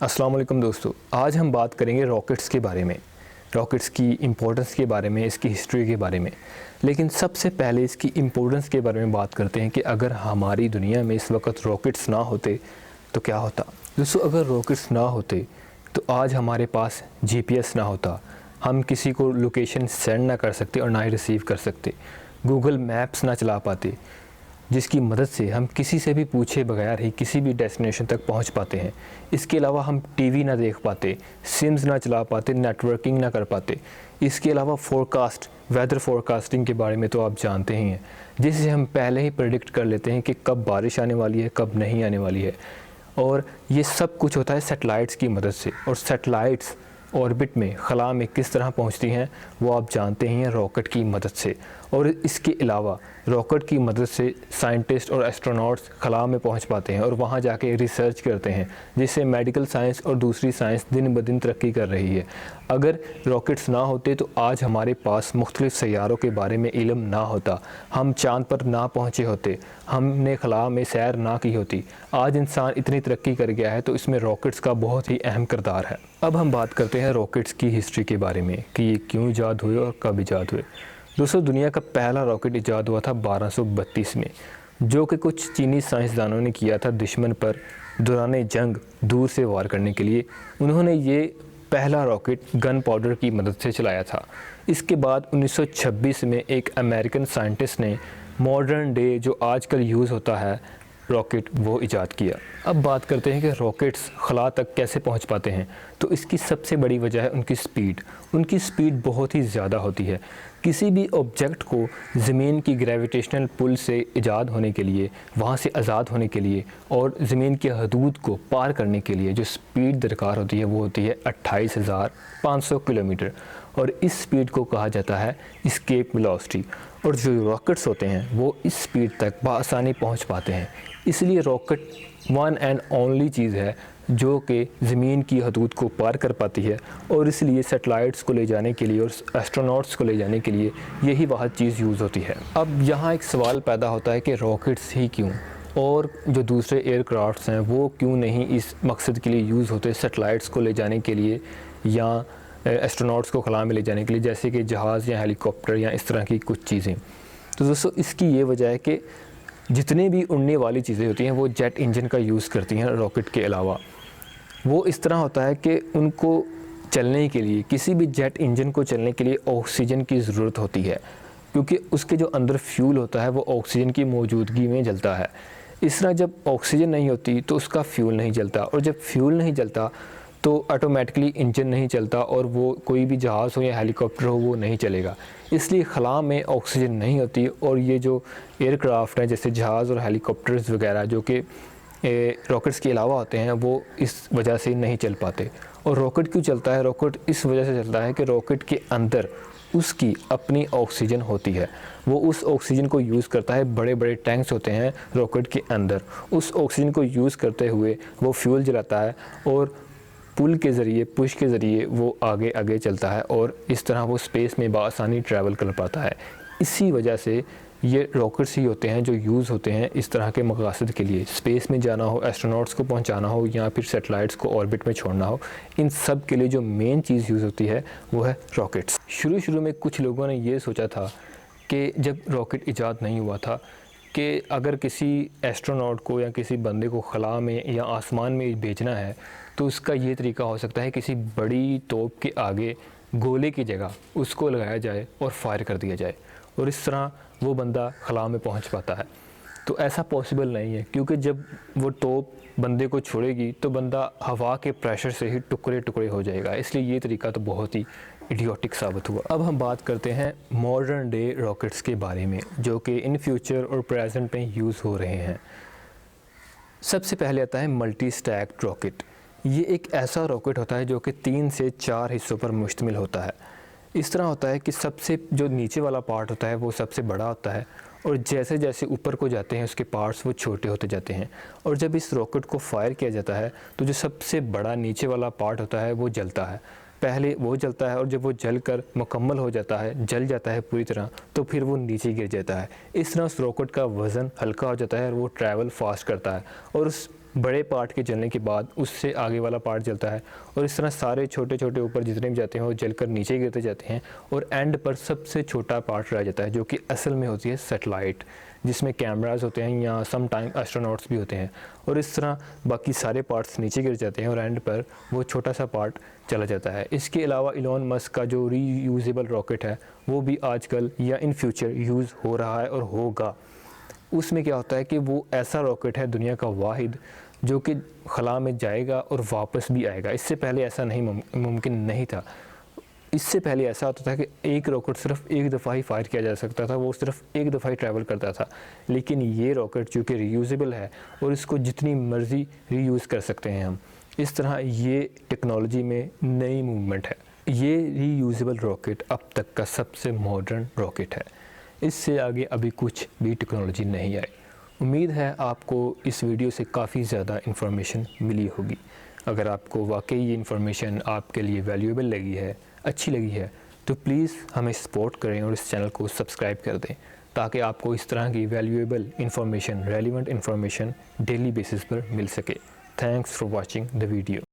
अस्सलाम वालेकुम दोस्तों, आज हम बात करेंगे रॉकेट्स के बारे में, रॉकेट्स की इम्पोर्टेंस के बारे में, इसकी हिस्ट्री के बारे में। लेकिन सबसे पहले इसकी इम्पोर्टेंस के बारे में बात करते हैं कि अगर हमारी दुनिया में इस वक्त रॉकेट्स ना होते तो क्या होता। दोस्तों, अगर रॉकेट्स ना होते तो आज हमारे पास जीपीएस ना होता, हम किसी को लोकेशन सेंड ना कर सकते और ना ही रिसीव कर सकते, गूगल मैप्स ना चला पाते जिसकी मदद से हम किसी से भी पूछे बगैर ही किसी भी डेस्टिनेशन तक पहुंच पाते हैं। इसके अलावा हम टीवी ना देख पाते, सिम्स ना चला पाते, नेटवर्किंग ना कर पाते। इसके अलावा वेदर फोरकास्टिंग के बारे में तो आप जानते ही हैं, जिससे हम पहले ही प्रेडिक्ट कर लेते हैं कि कब बारिश आने वाली है, कब नहीं आने वाली है। और ये सब कुछ होता है सैटेलाइट्स की मदद से। और सैटेलाइट्स ऑर्बिट में खला में किस तरह पहुंचती हैं वो आप जानते ही हैं, रॉकेट की मदद से। और इसके अलावा रॉकेट की मदद से साइंटिस्ट और एस्ट्रोनॉट्स खला में पहुंच पाते हैं और वहां जाके रिसर्च करते हैं, जिससे मेडिकल साइंस और दूसरी साइंस दिन ब दिन तरक्की कर रही है। अगर रॉकेट्स ना होते तो आज हमारे पास मुख्तलिफ सैयारों के बारे में इल्म ना होता, हम चाँद पर ना पहुँचे होते, हमने खला में सैर ना की होती। आज इंसान इतनी तरक्की कर गया है तो इसमें रॉकेट्स का बहुत ही अहम किरदार है। अब हम बात करते हैं रॉकेट्स की हिस्ट्री के बारे में कि ये क्यों ईजाद हुए और कब ईजाद हुए। दोस्तों, दुनिया का पहला रॉकेट ईजाद हुआ था 1232 में, जो कि कुछ चीनी साइंसदानों ने किया था दुश्मन पर दौरान जंग दूर से वार करने के लिए। उन्होंने ये पहला रॉकेट गन पाउडर की मदद से चलाया था। इसके बाद 1926 में एक अमेरिकन साइंटिस्ट ने मॉडर्न डे जो आजकल यूज़ होता है रॉकेट, वो ईजाद किया। अब बात करते हैं कि रॉकेट्स खला तक कैसे पहुंच पाते हैं। तो इसकी सबसे बड़ी वजह है उनकी स्पीड। उनकी स्पीड बहुत ही ज़्यादा होती है। किसी भी ऑब्जेक्ट को ज़मीन की ग्रेविटेशनल पुल से ईजाद होने के लिए, वहाँ से आज़ाद होने के लिए और ज़मीन की हदूद को पार करने के लिए जो स्पीड दरकार होती है वो होती है 28,500 किलोमीटर। और इस स्पीड को कहा जाता है एस्केप वेलोसिटी। और जो रॉकेट्स होते हैं वो इस स्पीड तक बआसानी पहुंच पाते हैं। इसलिए रॉकेट वन एंड ओनली चीज़ है जो कि ज़मीन की हदूद को पार कर पाती है। और इसलिए सैटेलाइट्स को ले जाने के लिए और एस्ट्रोनॉट्स को ले जाने के लिए यही वाहद चीज़ यूज़ होती है। अब यहाँ एक सवाल पैदा होता है कि रॉकेट्स ही क्यों, और जो दूसरे एयरक्राफ्ट्स हैं वो क्यों नहीं इस मकसद के लिए यूज़ होते, सैटेलाइट्स को ले जाने के लिए या एस्ट्रोनॉट्स को खला में ले जाने के लिए, जैसे कि जहाज़ या हेलीकॉप्टर या इस तरह की कुछ चीज़ें। तो दोस्तों, इसकी ये वजह है कि जितनी भी उड़ने वाली चीज़ें होती हैं वो जेट इंजन का यूज़ करती हैं रॉकेट के अलावा। वो इस तरह होता है कि उनको चलने के लिए, किसी भी जेट इंजन को चलने के लिए ऑक्सीजन की ज़रूरत होती है, क्योंकि उसके जो अंदर फ्यूल होता है वो ऑक्सीजन की मौजूदगी में जलता है। इस तरह जब ऑक्सीजन नहीं होती तो उसका फ्यूल नहीं जलता, और जब फ्यूल नहीं जलता तो ऑटोमेटिकली इंजन नहीं चलता और वो कोई भी जहाज़ हो या हेलीकॉप्टर हो वो नहीं चलेगा। इसलिए खला में ऑक्सीजन नहीं होती और ये जो एयरक्राफ्ट हैं जैसे जहाज़ और हेलीकॉप्टर्स वगैरह जो कि रॉकेट्स के अलावा होते हैं वो इस वजह से नहीं चल पाते। और रॉकेट क्यों चलता है? रॉकेट इस वजह से चलता है कि रॉकेट के अंदर उसकी अपनी ऑक्सीजन होती है। वो उस ऑक्सीजन को यूज़ करता है, बड़े बड़े टैंक्स होते हैं रॉकेट के अंदर, उस ऑक्सीजन को यूज़ करते हुए वो फ्यूल जलाता है और पुल के ज़रिए, पुश के ज़रिए वो आगे आगे चलता है और इस तरह वो स्पेस में बआसानी ट्रैवल कर पाता है। इसी वजह से ये रॉकेट्स ही होते हैं जो यूज़ होते हैं इस तरह के मकसद के लिए, स्पेस में जाना हो, एस्ट्रोनॉट्स को पहुंचाना हो या फिर सैटेलाइट्स को ऑर्बिट में छोड़ना हो। इन सब के लिए जो मेन चीज़ यूज़ होती है वो है रॉकेट्स। शुरू में कुछ लोगों ने ये सोचा था कि जब रॉकेट ईजाद नहीं हुआ था कि अगर किसी एस्ट्रोनॉट को या किसी बंदे को खला में या आसमान में भेजना है तो उसका ये तरीका हो सकता है किसी बड़ी तोप के आगे गोले की जगह उसको लगाया जाए और फायर कर दिया जाए और इस तरह वो बंदा खला में पहुंच पाता है। तो ऐसा पॉसिबल नहीं है, क्योंकि जब वो तोप बंदे को छोड़ेगी तो बंदा हवा के प्रेशर से ही टुकड़े टुकड़े हो जाएगा। इसलिए ये तरीका तो बहुत ही इडियोटिक साबित हुआ। अब हम बात करते हैं मॉडर्न डे रॉकेट्स के बारे में जो कि इन फ्यूचर और प्रेजेंट में यूज़ हो रहे हैं। सबसे पहले आता है मल्टी स्टैक रॉकेट। ये एक ऐसा रॉकेट होता है जो कि 3 से 4 हिस्सों पर मुश्तमिल होता है। इस तरह होता है कि सबसे जो नीचे वाला पार्ट होता है वो सबसे बड़ा होता है और जैसे जैसे ऊपर को जाते हैं उसके पार्ट्स वो छोटे होते जाते हैं। और जब इस रॉकेट को फायर किया जाता है तो जो सबसे बड़ा नीचे वाला पार्ट होता है वो जलता है। पहले वो जलता है और जब वो जल कर मुकम्मल हो जाता है, जल जाता है पूरी तरह, तो फिर वो नीचे गिर जाता है। इस तरह उस रॉकेट का वज़न हल्का हो जाता है और वो ट्रैवल फास्ट करता है और उस बड़े पार्ट के जलने के बाद उससे आगे वाला पार्ट जलता है और इस तरह सारे छोटे छोटे ऊपर जितने भी जाते हैं वो जलकर नीचे गिरते जाते हैं और एंड पर सबसे छोटा पार्ट रह जाता है जो कि असल में होती है सैटेलाइट, जिसमें कैमरास होते हैं या सम टाइम एस्ट्रोनॉट्स भी होते हैं। और इस तरह बाकी सारे पार्ट्स नीचे गिर जाते हैं और एंड पर वो छोटा सा पार्ट चला जाता है। इसके अलावा इलॉन मस्क का जो रीयूजेबल रॉकेट है वो भी आजकल या इन फ्यूचर यूज़ हो रहा है और होगा। उसमें क्या होता है कि वो ऐसा रॉकेट है दुनिया का वाहिद जो कि खला में जाएगा और वापस भी आएगा। इससे पहले ऐसा नहीं मुमकिन नहीं था। इससे पहले ऐसा होता था कि एक रॉकेट सिर्फ एक दफ़ा ही फायर किया जा सकता था, वो सिर्फ एक दफ़ा ही ट्रैवल करता था। लेकिन ये रॉकेट जो कि रीयूजेबल है और इसको जितनी मर्ज़ी रीयूज़ कर सकते हैं हम, इस तरह ये टेक्नोलॉजी में नई मूवमेंट है। ये रीयूजेबल रॉकेट अब तक का सबसे मॉडर्न रॉकेट है। इससे आगे अभी कुछ भी टेक्नोलॉजी नहीं आई। उम्मीद है आपको इस वीडियो से काफ़ी ज़्यादा इन्फॉर्मेशन मिली होगी। अगर आपको वाकई ये इन्फॉर्मेशन आपके लिए वैल्यूएबल लगी है, अच्छी लगी है, तो प्लीज़ हमें सपोर्ट करें और इस चैनल को सब्सक्राइब कर दें ताकि आपको इस तरह की valuable information, relevant information daily basis पर मिल सके। Thanks for watching the video.